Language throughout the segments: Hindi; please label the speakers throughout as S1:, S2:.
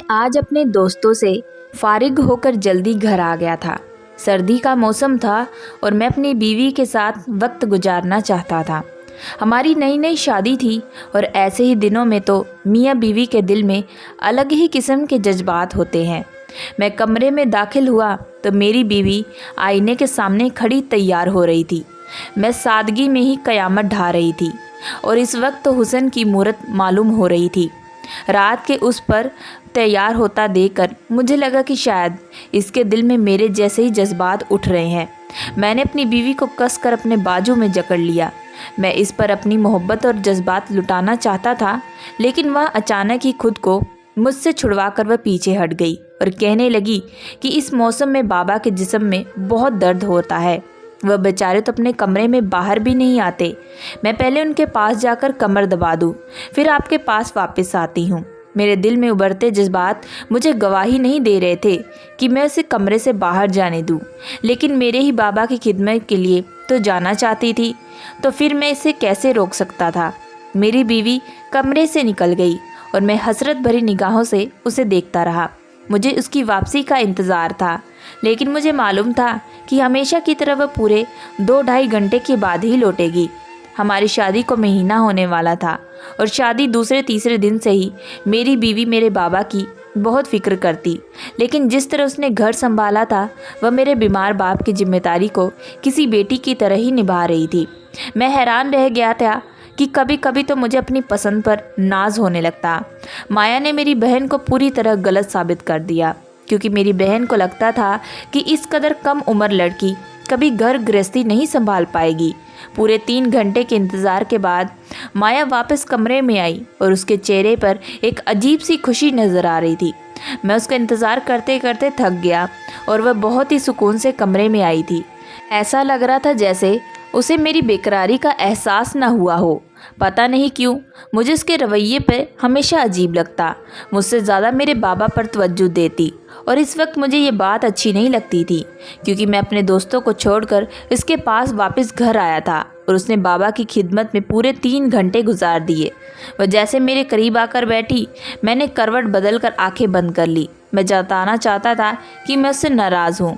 S1: आज अपने दोस्तों से फारिग होकर जल्दी घर आ गया था। सर्दी का मौसम था और मैं अपनी बीवी के साथ वक्त गुजारना चाहता था। हमारी नई नई शादी थी और ऐसे ही दिनों में तो मियाँ बीवी के दिल में अलग ही किस्म के जज्बात होते हैं। मैं कमरे में दाखिल हुआ तो मेरी बीवी आईने के सामने खड़ी तैयार हो रही थी। मैं सादगी में ही कयामत ढा रही थी और इस वक्त तो हुस्न की मूरत मालूम हो रही थी। रात के उस पर तैयार होता देखकर मुझे लगा कि शायद इसके दिल में मेरे जैसे ही जज्बात उठ रहे हैं। मैंने अपनी बीवी को कसकर अपने बाजू में जकड़ लिया। मैं इस पर अपनी मोहब्बत और जज्बात लुटाना चाहता था, लेकिन वह अचानक ही खुद को मुझसे छुड़वा कर वह पीछे हट गई और कहने लगी कि इस मौसम में बाबा के जिस्म में बहुत दर्द होता है। वह बेचारे तो अपने कमरे में बाहर भी नहीं आते। मैं पहले उनके पास जाकर कमर दबा दूं, फिर आपके पास वापस आती हूँ। मेरे दिल में उभरते जज्बात मुझे गवाही नहीं दे रहे थे कि मैं उसे कमरे से बाहर जाने दूं, लेकिन मेरे ही बाबा की खिदमत के लिए तो जाना चाहती थी, तो फिर मैं इसे कैसे रोक सकता था। मेरी बीवी कमरे से निकल गई और मैं हसरत भरी निगाहों से उसे देखता रहा। मुझे उसकी वापसी का इंतज़ार था, लेकिन मुझे मालूम था कि हमेशा की तरह वह पूरे 2-2.5 घंटे के बाद ही लौटेगी। हमारी शादी को महीना होने वाला था और शादी दूसरे तीसरे दिन से ही मेरी बीवी मेरे बाबा की बहुत फिक्र करती, लेकिन जिस तरह उसने घर संभाला था वह मेरे बीमार बाप की जिम्मेदारी को किसी बेटी की तरह ही निभा रही थी। मैं हैरान रह गया था कि कभी कभी तो मुझे अपनी पसंद पर नाज होने लगता। माया ने मेरी बहन को पूरी तरह गलत साबित कर दिया, क्योंकि मेरी बहन को लगता था कि इस कदर कम उम्र लड़की कभी घर गृहस्थी नहीं संभाल पाएगी। पूरे 3 घंटे के इंतज़ार के बाद माया वापस कमरे में आई और उसके चेहरे पर एक अजीब सी खुशी नज़र आ रही थी। मैं उसका इंतज़ार करते करते थक गया और वह बहुत ही सुकून से कमरे में आई थी। ऐसा लग रहा था जैसे उसे मेरी बेकरारी का एहसास न हुआ हो। पता नहीं क्यों मुझे उसके रवैये पर हमेशा अजीब लगता। मुझसे ज़्यादा मेरे बाबा पर तवज्जो देती और इस वक्त मुझे ये बात अच्छी नहीं लगती थी, क्योंकि मैं अपने दोस्तों को छोड़कर इसके पास वापस घर आया था और उसने बाबा की खिदमत में पूरे 3 घंटे गुजार दिए। वह जैसे मेरे करीब आकर बैठी, मैंने करवट बदल कर आँखें बंद कर ली। मैं जताना चाहता था कि मैं उससे नाराज़ हूँ।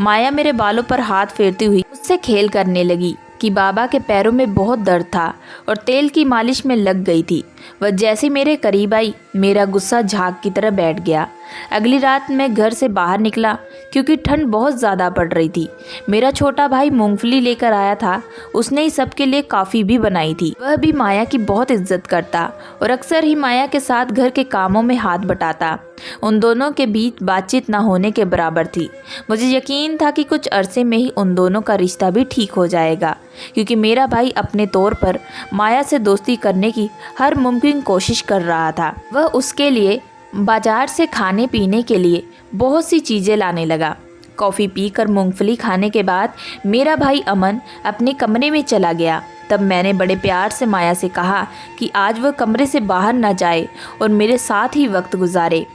S1: माया मेरे बालों पर हाथ फेरती हुई उससे खेल करने लगी कि बाबा के पैरों में बहुत दर्द था और तेल की मालिश में लग गई थी। वह जैसे मेरे करीब आई, मेरा गुस्सा झाग की तरह बैठ गया। अगली रात मैं घर से बाहर निकला क्योंकि ठंड बहुत ज़्यादा पड़ रही थी। मेरा छोटा भाई मूंगफली लेकर आया था। उसने ही सबके लिए कॉफ़ी भी बनाई थी। वह भी माया की बहुत इज्जत करता और अक्सर ही माया के साथ घर के कामों में हाथ बटाता। उन दोनों के बीच बातचीत न होने के बराबर थी। मुझे यकीन था कि कुछ अरसे में ही उन दोनों का रिश्ता भी ठीक हो जाएगा, क्योंकि मेरा भाई अपने तौर पर माया से दोस्ती करने की हर मुमकिन कोशिश कर रहा था। वह उसके लिए बाजार से खाने पीने के लिए बहुत सी चीज़ें लाने लगा। कॉफ़ी पीकर मूंगफली खाने के बाद मेरा भाई अमन अपने कमरे में चला गया। तब मैंने बड़े प्यार से माया से कहा कि आज वह कमरे से बाहर ना जाए और मेरे साथ ही वक्त गुजारे।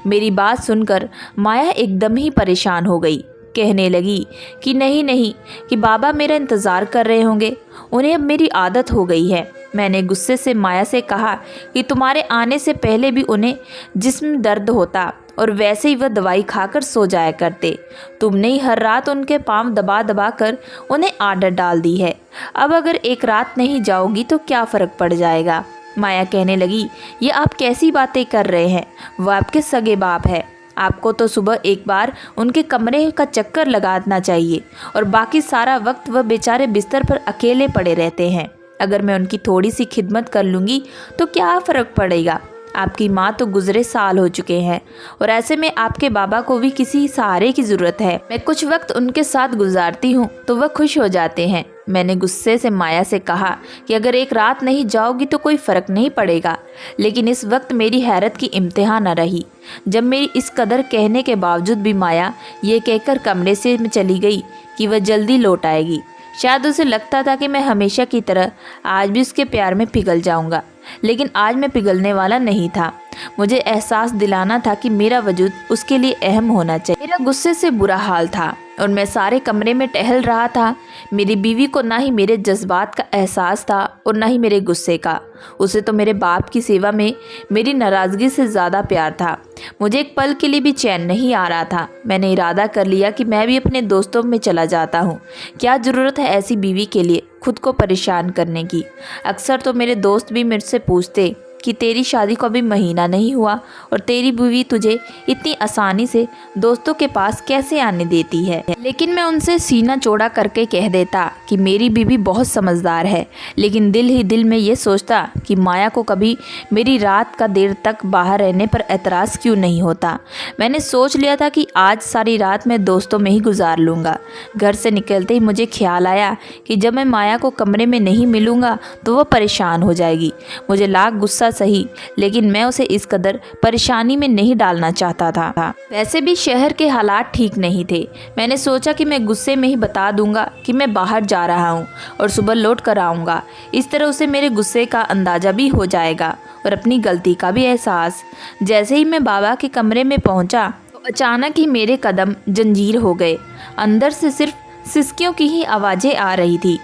S1: मेरी बात सुनकर माया एकदम ही परेशान हो गई। कहने लगी कि नहीं, कि बाबा मेरा इंतज़ार कर रहे होंगे, उन्हें अब मेरी आदत हो गई है। मैंने गुस्से से माया से कहा कि तुम्हारे आने से पहले भी उन्हें जिस्म दर्द होता और वैसे ही वह दवाई खाकर सो जाया करते। तुमने ही हर रात उनके पाँव दबा दबा कर उन्हें आदत डाल दी है। अब अगर एक रात नहीं जाओगी तो क्या फ़र्क पड़ जाएगा। माया कहने लगी, ये आप कैसी बातें कर रहे हैं, वह आपके सगे बाप है। आपको तो सुबह एक बार उनके कमरे का चक्कर लगाना चाहिए और बाकी सारा वक्त वह बेचारे बिस्तर पर अकेले पड़े रहते हैं। अगर मैं उनकी थोड़ी सी खिदमत कर लूँगी तो क्या फ़र्क पड़ेगा। आपकी माँ तो गुज़रे साल हो चुके हैं और ऐसे में आपके बाबा को भी किसी सहारे की ज़रूरत है। मैं कुछ वक्त उनके साथ गुजारती हूँ तो वह खुश हो जाते हैं। मैंने गुस्से से माया से कहा कि अगर एक रात नहीं जाओगी तो कोई फ़र्क नहीं पड़ेगा, लेकिन इस वक्त मेरी हैरत की इम्तिहान न रही जब मेरी इस कदर कहने के बावजूद भी माया ये कहकर कमरे से चली गई कि वह जल्दी लौट आएगी। शायद उसे लगता था कि मैं हमेशा की तरह आज भी उसके प्यार में पिघल जाऊंगा, लेकिन आज मैं पिघलने वाला नहीं था। मुझे एहसास दिलाना था कि मेरा वजूद उसके लिए अहम होना चाहिए। मेरा गुस्से से बुरा हाल था और मैं सारे कमरे में टहल रहा था। मेरी बीवी को ना ही मेरे जज्बात का एहसास था और ना ही मेरे गुस्से का। उसे तो मेरे बाप की सेवा में मेरी नाराज़गी से ज़्यादा प्यार था। मुझे एक पल के लिए भी चैन नहीं आ रहा था। मैंने इरादा कर लिया कि मैं भी अपने दोस्तों में चला जाता हूँ। क्या ज़रूरत है ऐसी बीवी के लिए खुद को परेशान करने की। अक्सर तो मेरे दोस्त भी मेरे से पूछते कि तेरी शादी को अभी महीना नहीं हुआ और तेरी बीवी तुझे इतनी आसानी से दोस्तों के पास कैसे आने देती है। लेकिन मैं उनसे सीना चौड़ा करके कह देता कि मेरी बीवी बहुत समझदार है। लेकिन दिल ही दिल में ये सोचता कि माया को कभी मेरी रात का देर तक बाहर रहने पर एतराज़ क्यों नहीं होता। मैंने सोच लिया था कि आज सारी रात मैं दोस्तों में ही गुजार लूँगा। घर से निकलते ही मुझे ख्याल आया कि जब मैं माया को कमरे में नहीं मिलूँगा तो वह परेशान हो जाएगी। मुझे लाख गुस्सा सही, लेकिन मैं उसे इस कदर परेशानी में नहीं डालना चाहता था। वैसे भी शहर के हालात ठीक नहीं थे। मैंने सोचा कि मैं गुस्से में ही बता दूंगा कि मैं बाहर जा रहा हूँ और सुबह लौट कर आऊँगा। इस तरह उसे मेरे गुस्से का अंदाज़ा भी हो जाएगा और अपनी गलती का भी एहसास। जैसे ही मैं बाबा के कमरे में पहुँचा तो अचानक ही मेरे कदम जंजीर हो गए। अंदर से सिर्फ सिसकियों की ही आवाज़ें आ रही थी।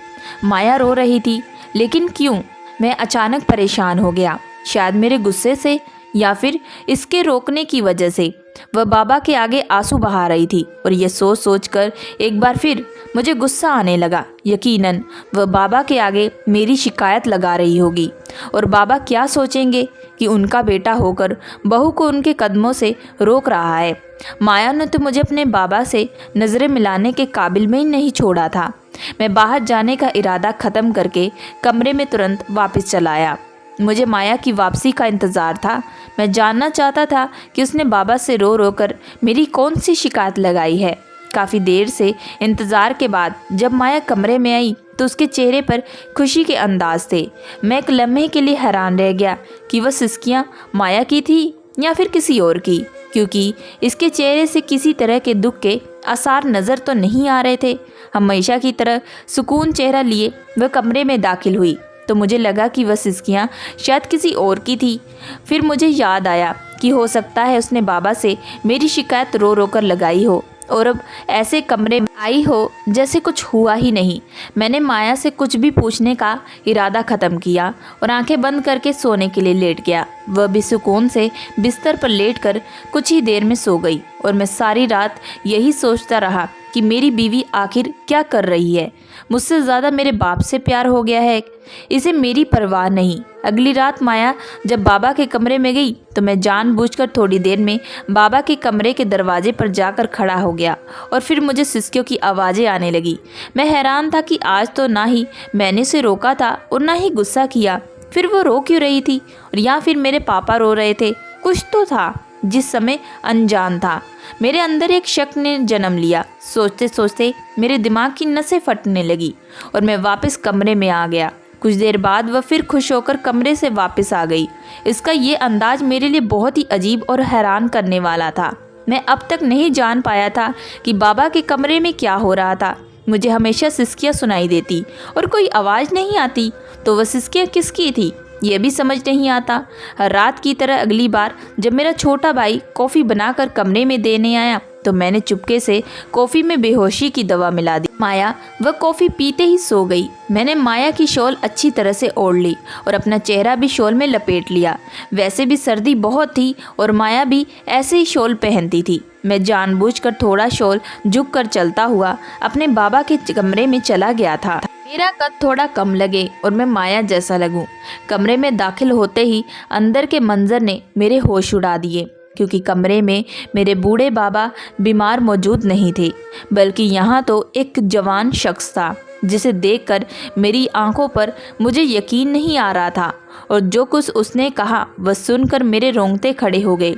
S1: माया रो रही थी, लेकिन क्यों? मैं अचानक परेशान हो गया। शायद मेरे गुस्से से या फिर इसके रोकने की वजह से। वह बाबा के आगे आंसू बहा रही थी और यह सोच सोच कर एक बार फिर मुझे गुस्सा आने लगा। यकीनन वह बाबा के आगे मेरी शिकायत लगा रही होगी और बाबा क्या सोचेंगे कि उनका बेटा होकर बहू को उनके कदमों से रोक रहा है। माया ने तो मुझे अपने बाबा से नज़रें मिलाने के काबिल में ही नहीं छोड़ा था। मैं बाहर जाने का इरादा ख़त्म करके कमरे में तुरंत वापस चला आया। मुझे माया की वापसी का इंतज़ार था। मैं जानना चाहता था कि उसने बाबा से रो रो कर मेरी कौन सी शिकायत लगाई है। काफ़ी देर से इंतज़ार के बाद जब माया कमरे में आई तो उसके चेहरे पर खुशी के अंदाज थे। मैं एक लम्हे के लिए हैरान रह गया कि वह सिसकियाँ माया की थी या फिर किसी और की, क्योंकि इसके चेहरे से किसी तरह के दुख के आसार नज़र तो नहीं आ रहे थे। हमेशा की तरह सुकून चेहरा लिए वह कमरे में दाखिल हुई तो मुझे लगा कि वह सिसकियाँ शायद किसी और की थी। फिर मुझे याद आया कि हो सकता है उसने बाबा से मेरी शिकायत रो रो कर लगाई हो और अब ऐसे कमरे में आई हो जैसे कुछ हुआ ही नहीं। मैंने माया से कुछ भी पूछने का इरादा ख़त्म किया और आंखें बंद करके सोने के लिए लेट गया। वह भी सुकून से बिस्तर पर लेटकर कुछ ही देर में सो गई और मैं सारी रात यही सोचता रहा कि मेरी बीवी आखिर क्या कर रही है। मुझसे ज़्यादा मेरे बाप से प्यार हो गया है, इसे मेरी परवाह नहीं। अगली रात माया जब बाबा के कमरे में गई तो मैं जानबूझकर थोड़ी देर में बाबा के कमरे के दरवाजे पर जाकर खड़ा हो गया और फिर मुझे सिसकियों की आवाज़ें आने लगी। मैं हैरान था कि आज तो ना ही मैंने उसे रोका था और ना ही गुस्सा किया। फिर वो रो क्यों रही थी? और या फिर मेरे पापा रो रहे थे? कुछ तो था जिस समय अनजान था। मेरे अंदर एक शक ने जन्म लिया। सोचते सोचते मेरे दिमाग की नसें फटने लगी और मैं वापस कमरे में आ गया। कुछ देर बाद वह फिर खुश होकर कमरे से वापस आ गई। इसका ये अंदाज मेरे लिए बहुत ही अजीब और हैरान करने वाला था। मैं अब तक नहीं जान पाया था कि बाबा के कमरे में क्या हो रहा था। मुझे हमेशा सिसकियाँ सुनाई देती और कोई आवाज़ नहीं आती, तो वह सिसकियाँ किसकी थी यह भी समझ नहीं आता। हर रात की तरह अगली बार जब मेरा छोटा भाई कॉफ़ी बनाकर कमरे में देने आया तो मैंने चुपके से कॉफ़ी में बेहोशी की दवा मिला दी। माया वह कॉफ़ी पीते ही सो गई। मैंने माया की शॉल अच्छी तरह से ओढ़ ली और अपना चेहरा भी शॉल में लपेट लिया। वैसे भी सर्दी बहुत थी और माया भी ऐसे ही शॉल पहनती थी। मैं जानबूझकर थोड़ा शॉल झुक कर चलता हुआ अपने बाबा के कमरे में चला गया था। मेरा कद थोड़ा कम लगे और मैं माया जैसा लगूं। कमरे में दाखिल होते ही अंदर के मंजर ने मेरे होश उड़ा दिए, क्योंकि कमरे में मेरे बूढ़े बाबा बीमार मौजूद नहीं थे, बल्कि यहाँ तो एक जवान शख्स था जिसे देखकर मेरी आंखों पर मुझे यकीन नहीं आ रहा था। और जो कुछ उसने कहा वह सुनकर मेरे रोंगटे खड़े हो गए।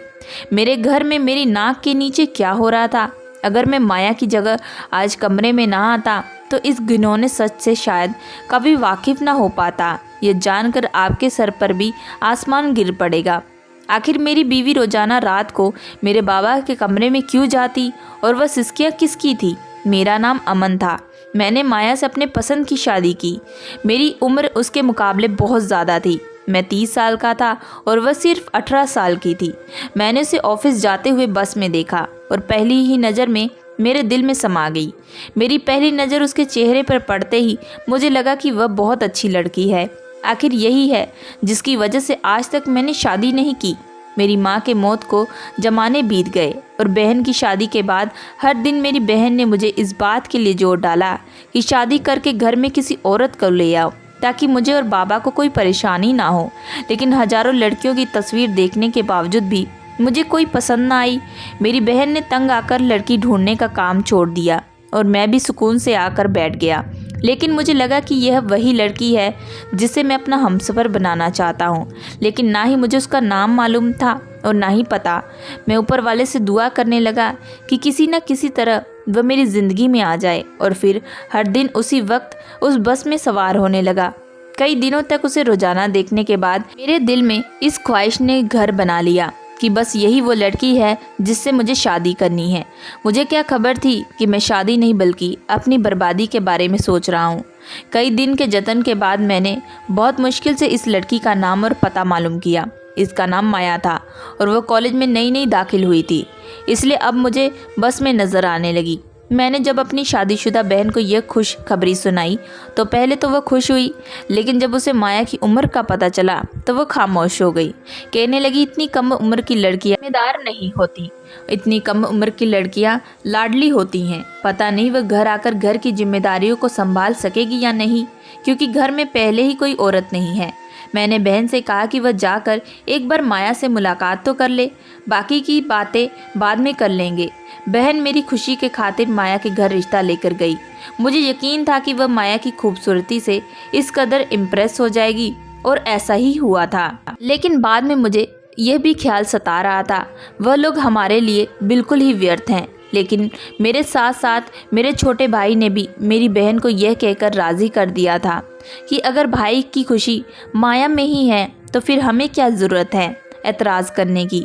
S1: मेरे घर में मेरी नाक के नीचे क्या हो रहा था? अगर मैं माया की जगह आज कमरे में ना आता तो इस घिनौने सच से शायद कभी वाकिफ़ ना हो पाता। ये जानकर आपके सर पर भी आसमान गिर पड़ेगा। आखिर मेरी बीवी रोज़ाना रात को मेरे बाबा के कमरे में क्यों जाती और वह सिसकियाँ किसकी थी? मेरा नाम अमन था। मैंने माया से अपने पसंद की शादी की। मेरी उम्र उसके मुकाबले बहुत ज़्यादा थी। मैं 30 साल का था और वह सिर्फ 18 साल की थी। मैंने उसे ऑफिस जाते हुए बस में देखा और पहली ही नज़र में मेरे दिल में समा गई। मेरी पहली नज़र उसके चेहरे पर पड़ते ही मुझे लगा कि वह बहुत अच्छी लड़की है। आखिर यही है जिसकी वजह से आज तक मैंने शादी नहीं की। मेरी माँ के मौत को जमाने बीत गए और बहन की शादी के बाद हर दिन मेरी बहन ने मुझे इस बात के लिए जोर डाला कि शादी करके घर में किसी औरत को ले आओ ताकि मुझे और बाबा को कोई परेशानी ना हो। लेकिन हजारों लड़कियों की तस्वीर देखने के बावजूद भी मुझे कोई पसंद ना आई। मेरी बहन ने तंग आकर लड़की ढूंढने का काम छोड़ दिया और मैं भी सुकून से आकर बैठ गया। लेकिन मुझे लगा कि यह वही लड़की है जिसे मैं अपना हमसफ़र बनाना चाहता हूँ। लेकिन ना ही मुझे उसका नाम मालूम था और ना ही पता। मैं ऊपर वाले से दुआ करने लगा कि किसी न किसी तरह वह मेरी ज़िंदगी में आ जाए और फिर हर दिन उसी वक्त उस बस में सवार होने लगा। कई दिनों तक उसे रोज़ाना देखने के बाद मेरे दिल में इस ख्वाहिश ने घर बना लिया कि बस यही वो लड़की है जिससे मुझे शादी करनी है। मुझे क्या खबर थी कि मैं शादी नहीं बल्कि अपनी बर्बादी के बारे में सोच रहा हूँ। कई दिन के जतन के बाद मैंने बहुत मुश्किल से इस लड़की का नाम और पता मालूम किया। इसका नाम माया था और वह कॉलेज में नई नई दाखिल हुई थी, इसलिए अब मुझे बस में नज़र आने लगी। मैंने जब अपनी शादीशुदा बहन को यह खुश खबरी सुनाई तो पहले तो वह खुश हुई, लेकिन जब उसे माया की उम्र का पता चला तो वह खामोश हो गई। कहने लगी, इतनी कम उम्र की लड़कियां जिम्मेदार नहीं होती, इतनी कम उम्र की लड़कियां लाडली होती हैं। पता नहीं वह घर आकर घर की जिम्मेदारियों को संभाल सकेगी या नहीं, क्योंकि घर में पहले ही कोई औरत नहीं है। मैंने बहन से कहा कि वह जाकर एक बार माया से मुलाकात तो कर ले, बाकी की बातें बाद में कर लेंगे। बहन मेरी खुशी के खातिर माया के घर रिश्ता लेकर गई। मुझे यकीन था कि वह माया की खूबसूरती से इस कदर इम्प्रेस हो जाएगी और ऐसा ही हुआ था। लेकिन बाद में मुझे यह भी ख्याल सता रहा था, वह लोग हमारे लिए बिल्कुल ही व्यर्थ हैं। लेकिन मेरे साथ साथ मेरे छोटे भाई ने भी मेरी बहन को यह कहकर राज़ी कर दिया था कि अगर भाई की खुशी माया में ही है तो फिर हमें क्या ज़रूरत है एतराज़ करने की।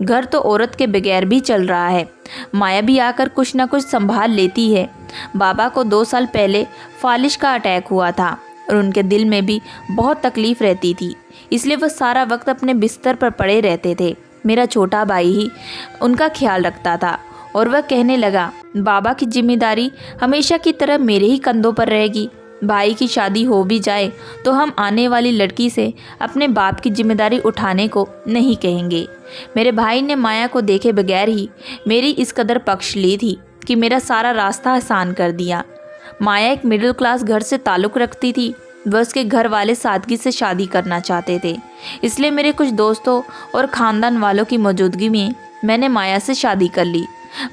S1: घर तो औरत के बगैर भी चल रहा है, माया भी आकर कुछ ना कुछ संभाल लेती है। बाबा को 2 साल पहले फालिश का अटैक हुआ था और उनके दिल में भी बहुत तकलीफ़ रहती थी, इसलिए वह सारा वक्त अपने बिस्तर पर पड़े रहते थे। मेरा छोटा भाई ही उनका ख्याल रखता था और वह कहने लगा, बाबा की जिम्मेदारी हमेशा की तरह मेरे ही कंधों पर रहेगी। भाई की शादी हो भी जाए तो हम आने वाली लड़की से अपने बाप की जिम्मेदारी उठाने को नहीं कहेंगे। मेरे भाई ने माया को देखे बगैर ही मेरी इस कदर पक्ष ली थी कि मेरा सारा रास्ता आसान कर दिया। माया एक मिडिल क्लास घर से ताल्लुक़ रखती थी। वह उसके घर वाले सादगी से शादी करना चाहते थे, इसलिए मेरे कुछ दोस्तों और ख़ानदान वालों की मौजूदगी में मैंने माया से शादी कर ली।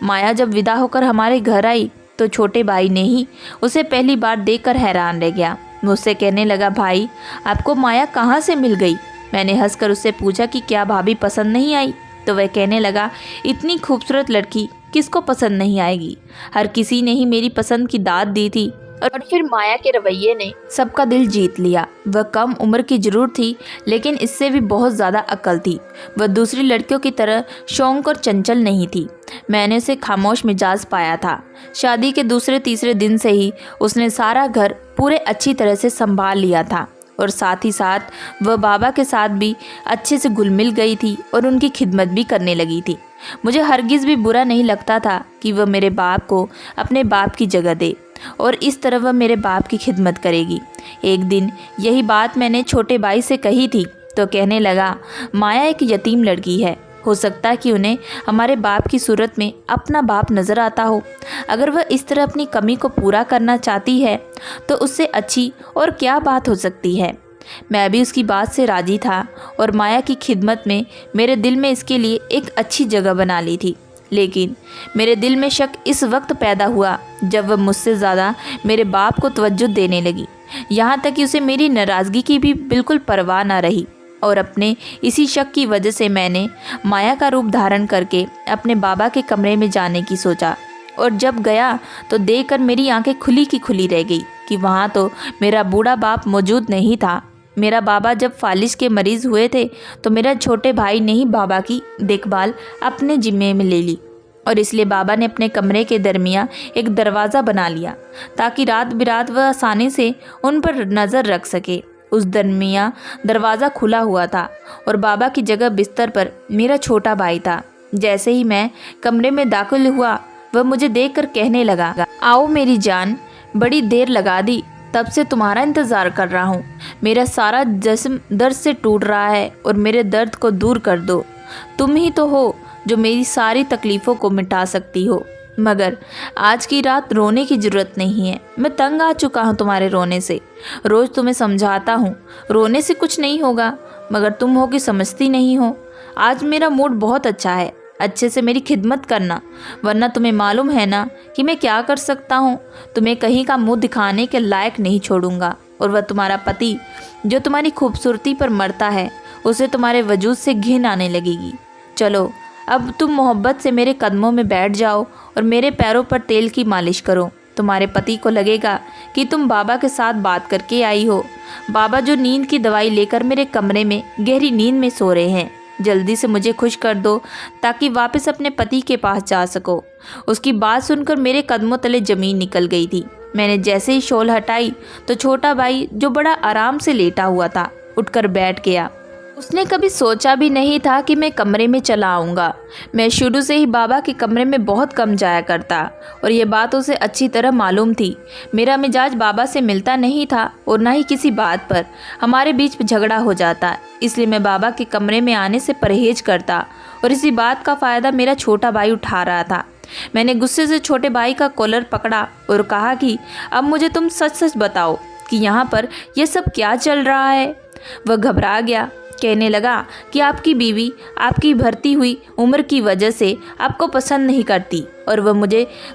S1: माया जब विदा होकर हमारे घर आई तो छोटे भाई ने ही उसे पहली बार देखकर हैरान रह गया। मुझसे कहने लगा, भाई आपको माया कहाँ से मिल गई? मैंने हंसकर उससे पूछा कि क्या भाभी पसंद नहीं आई? तो वह कहने लगा, इतनी खूबसूरत लड़की किसको पसंद नहीं आएगी, हर किसी ने ही मेरी पसंद की दाद दी थी। और फिर माया के रवैये ने सबका दिल जीत लिया। वह कम उम्र की जरूर थी, लेकिन इससे भी बहुत ज़्यादा अक्ल थी। वह दूसरी लड़कियों की तरह शौक और चंचल नहीं थी। मैंने उसे खामोश मिजाज पाया था। शादी के दूसरे तीसरे दिन से ही उसने सारा घर पूरे अच्छी तरह से संभाल लिया था और साथ ही साथ वह बाबा के साथ भी अच्छे से घुल मिल गई थी और उनकी खिदमत भी करने लगी थी। मुझे हरगिज़ भी बुरा नहीं लगता था कि वह मेरे बाप को अपने बाप की जगह दे और इस तरह वह मेरे बाप की खिदमत करेगी। एक दिन यही बात मैंने छोटे भाई से कही थी तो कहने लगा, माया एक यतीम लड़की है, हो सकता है कि उन्हें हमारे बाप की सूरत में अपना बाप नज़र आता हो। अगर वह इस तरह अपनी कमी को पूरा करना चाहती है तो उससे अच्छी और क्या बात हो सकती है। मैं भी उसकी बात से राज़ी था और माया की खिदमत में मेरे दिल में इसके लिए एक अच्छी जगह बना ली थी। लेकिन मेरे दिल में शक इस वक्त पैदा हुआ जब वह मुझसे ज़्यादा मेरे बाप को तवज्जो देने लगी, यहाँ तक कि उसे मेरी नाराज़गी की भी बिल्कुल परवाह ना रही। और अपने इसी शक की वजह से मैंने माया का रूप धारण करके अपने बाबा के कमरे में जाने की सोचा और जब गया तो देखकर मेरी आंखें खुली की खुली रह गई कि वहाँ तो मेरा बूढ़ा बाप मौजूद नहीं था। मेरा बाबा जब फालिज के मरीज़ हुए थे तो मेरा छोटे भाई ने ही बाबा की देखभाल अपने जिम्मे में ले ली और इसलिए बाबा ने अपने कमरे के दरमियान एक दरवाज़ा बना लिया ताकि रात बिरात वह आसानी से उन पर नज़र रख सके। उस दरमियाँ दरवाज़ा खुला हुआ था और बाबा की जगह बिस्तर पर मेरा छोटा भाई था। जैसे ही मैं कमरे में दाखिल हुआ, वह मुझे देखकर कहने लगा, आओ मेरी जान, बड़ी देर लगा दी, तब से तुम्हारा इंतज़ार कर रहा हूँ। मेरा सारा जिस्म दर्द से टूट रहा है और मेरे दर्द को दूर कर दो। तुम ही तो हो जो मेरी सारी तकलीफ़ों को मिटा सकती हो। मगर आज की रात रोने की ज़रूरत नहीं है। मैं तंग आ चुका हूँ तुम्हारे रोने से। रोज़ तुम्हें समझाता हूँ रोने से कुछ नहीं होगा, मगर तुम हो कि समझती नहीं हो। आज मेरा मूड बहुत अच्छा है, अच्छे से मेरी खिदमत करना, वरना तुम्हें मालूम है ना कि मैं क्या कर सकता हूँ। तुम्हें कहीं का मुंह दिखाने के लायक नहीं छोड़ूंगा। और वह तुम्हारा पति जो तुम्हारी खूबसूरती पर मरता है, उसे तुम्हारे वजूद से घिन आने लगेगी। चलो अब तुम मोहब्बत से मेरे कदमों में बैठ जाओ और मेरे पैरों पर तेल की मालिश करो। तुम्हारे पति को लगेगा कि तुम बाबा के साथ बात करके आई हो। बाबा जो नींद की दवाई लेकर मेरे कमरे में गहरी नींद में सो रहे हैं। जल्दी से मुझे खुश कर दो ताकि वापस अपने पति के पास जा सको। उसकी बात सुनकर मेरे कदमों तले ज़मीन निकल गई थी। मैंने जैसे ही शॉल हटाई तो छोटा भाई जो बड़ा आराम से लेटा हुआ था, उठकर बैठ गया। उसने कभी सोचा भी नहीं था कि मैं कमरे में चला आऊँगा। मैं शुरू से ही बाबा के कमरे में बहुत कम जाया करता और ये बात उसे अच्छी तरह मालूम थी। मेरा मिजाज बाबा से मिलता नहीं था और ना ही किसी बात पर हमारे बीच झगड़ा हो जाता, इसलिए मैं बाबा के कमरे में आने से परहेज करता और इसी बात का फ़ायदा मेरा छोटा भाई उठा रहा था। मैंने गुस्से से छोटे भाई का कॉलर पकड़ा और कहा कि अब मुझे तुम सच सच बताओ कि यहाँ पर यह सब क्या चल रहा है। वह घबरा गया, कहने लगा कि आपकी बीवी आपकी बढ़ती हुई उम्र की वजह से आपको पसंद नहीं करती और वह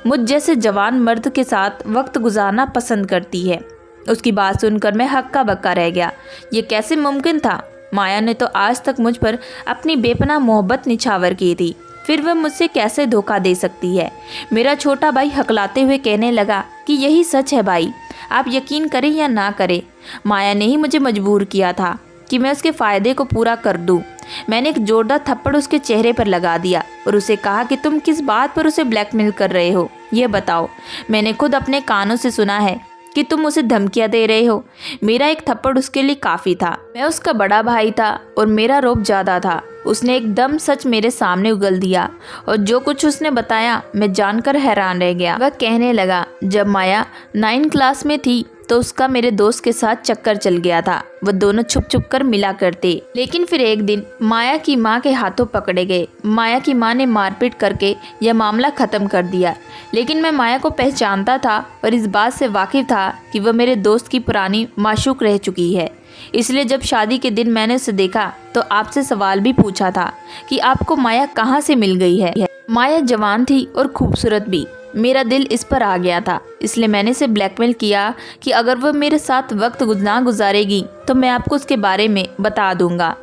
S1: मुझ जैसे जवान मर्द के साथ वक्त गुजारना पसंद करती है। उसकी बात सुनकर मैं हक्का बक्का रह गया। ये कैसे मुमकिन था? माया ने तो आज तक मुझ पर अपनी बेपनाह मोहब्बत निछावर की थी, फिर वह मुझसे कैसे धोखा दे सकती है? मेरा छोटा भाई हकलाते हुए कहने लगा कि यही सच है भाई, आप यकीन करें या ना करें, माया ने ही मुझे मजबूर किया था कि मैं उसके फ़ायदे को पूरा कर दूं। मैंने एक जोरदार थप्पड़ उसके चेहरे पर लगा दिया और उसे कहा कि तुम किस बात पर उसे ब्लैकमेल कर रहे हो, ये बताओ। मैंने खुद अपने कानों से सुना है कि तुम उसे धमकियां दे रहे हो। मेरा एक थप्पड़ उसके लिए काफ़ी था। मैं उसका बड़ा भाई था और मेरा रौब ज़्यादा था। उसने एकदम सच मेरे सामने उगल दिया और जो कुछ उसने बताया मैं जानकर हैरान रह गया। वह कहने लगा, जब माया 9 क्लास में थी तो उसका मेरे दोस्त के साथ चक्कर चल गया था। वह दोनों छुप छुप कर मिला करते, लेकिन फिर एक दिन माया की माँ के हाथों पकड़े गए। माया की माँ ने मारपीट करके यह मामला ख़त्म कर दिया, लेकिन मैं माया को पहचानता था और इस बात से वाकिफ़ था कि वह मेरे दोस्त की पुरानी माशूक रह चुकी है। इसलिए जब शादी के दिन मैंने उसे देखा तो आपसे सवाल भी पूछा था कि आपको माया कहाँ से मिल गई है। माया जवान थी और खूबसूरत भी। मेरा दिल इस पर आ गया था, इसलिए मैंने इसे ब्लैकमेल किया कि अगर वह मेरे साथ वक्त ना गुजारेगी तो मैं आपको उसके बारे में बता दूंगा।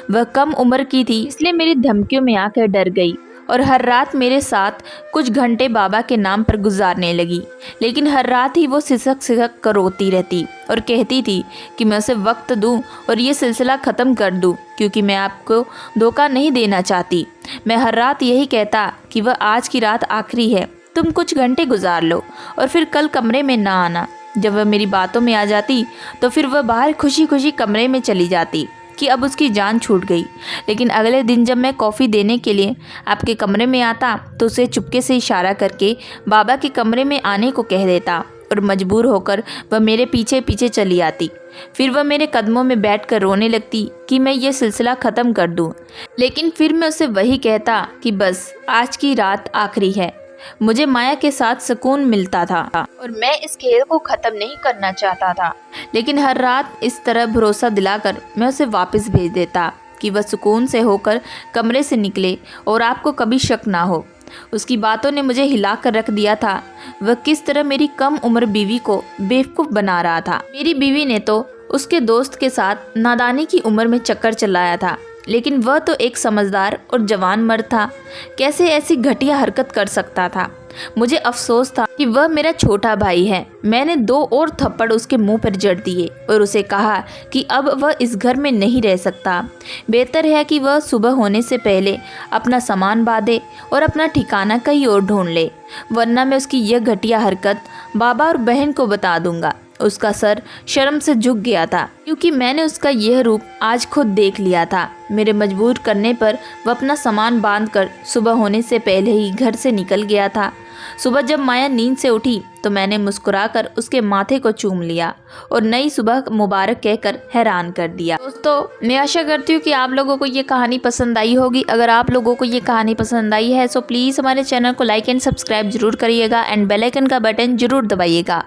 S1: वह कम उम्र की थी, इसलिए मेरी धमकियों में आकर डर गई और हर रात मेरे साथ कुछ घंटे बाबा के नाम पर गुजारने लगी। लेकिन हर रात ही वो सिसक सिसक कर रोती रहती और कहती थी कि मैं उसे वक्त दूं और ये सिलसिला ख़त्म कर दूं, क्योंकि मैं आपको धोखा नहीं देना चाहती। मैं हर रात यही कहता कि वह आज की रात आखिरी है, तुम कुछ घंटे गुजार लो और फिर कल कमरे में ना आना। जब वह मेरी बातों में आ जाती तो फिर वह बाहर खुशी खुशी कमरे में चली जाती कि अब उसकी जान छूट गई। लेकिन अगले दिन जब मैं कॉफ़ी देने के लिए आपके कमरे में आता तो उसे चुपके से इशारा करके बाबा के कमरे में आने को कह देता और मजबूर होकर वह मेरे पीछे पीछे चली आती। फिर वह मेरे कदमों में बैठकर रोने लगती कि मैं ये सिलसिला ख़त्म कर दूं। लेकिन फिर मैं उसे वही कहता कि बस आज की रात आखिरी है। मुझे माया के साथ सुकून मिलता था और मैं इस खेल को ख़त्म नहीं करना चाहता था। लेकिन हर रात इस तरह भरोसा दिलाकर मैं उसे वापस भेज देता कि वह सुकून से होकर कमरे से निकले और आपको कभी शक ना हो। उसकी बातों ने मुझे हिला कर रख दिया था। वह किस तरह मेरी कम उम्र बीवी को बेवकूफ़ बना रहा था। मेरी बीवी ने तो उसके दोस्त के साथ नादानी की उम्र में चक्कर चलाया था, लेकिन वह तो एक समझदार और जवान मर्द था, कैसे ऐसी घटिया हरकत कर सकता था। मुझे अफसोस था कि वह मेरा छोटा भाई है। मैंने 2 और थप्पड़ उसके मुंह पर जड़ दिए और उसे कहा कि अब वह इस घर में नहीं रह सकता। बेहतर है कि वह सुबह होने से पहले अपना सामान बांधे और अपना ठिकाना कहीं और ढूंढ ले, वरना मैं उसकी यह घटिया हरकत बाबा और बहन को बता दूंगा। उसका सर शर्म से झुक गया था, क्योंकि मैंने उसका यह रूप आज खुद देख लिया था। मेरे मजबूर करने पर वह अपना सामान बांधकर सुबह होने से पहले ही घर से निकल गया था। सुबह जब माया नींद से उठी तो मैंने मुस्कुराकर उसके माथे को चूम लिया और नई सुबह मुबारक कहकर हैरान कर दिया। दोस्तों, मैं आशा करती हूँ कि आप लोगों को ये कहानी पसंद आई होगी। अगर आप लोगों को ये कहानी पसंद आई है तो प्लीज़ हमारे चैनल को लाइक एंड सब्सक्राइब जरूर करिएगा एंड बेल आइकन का बटन जरूर दबाइएगा।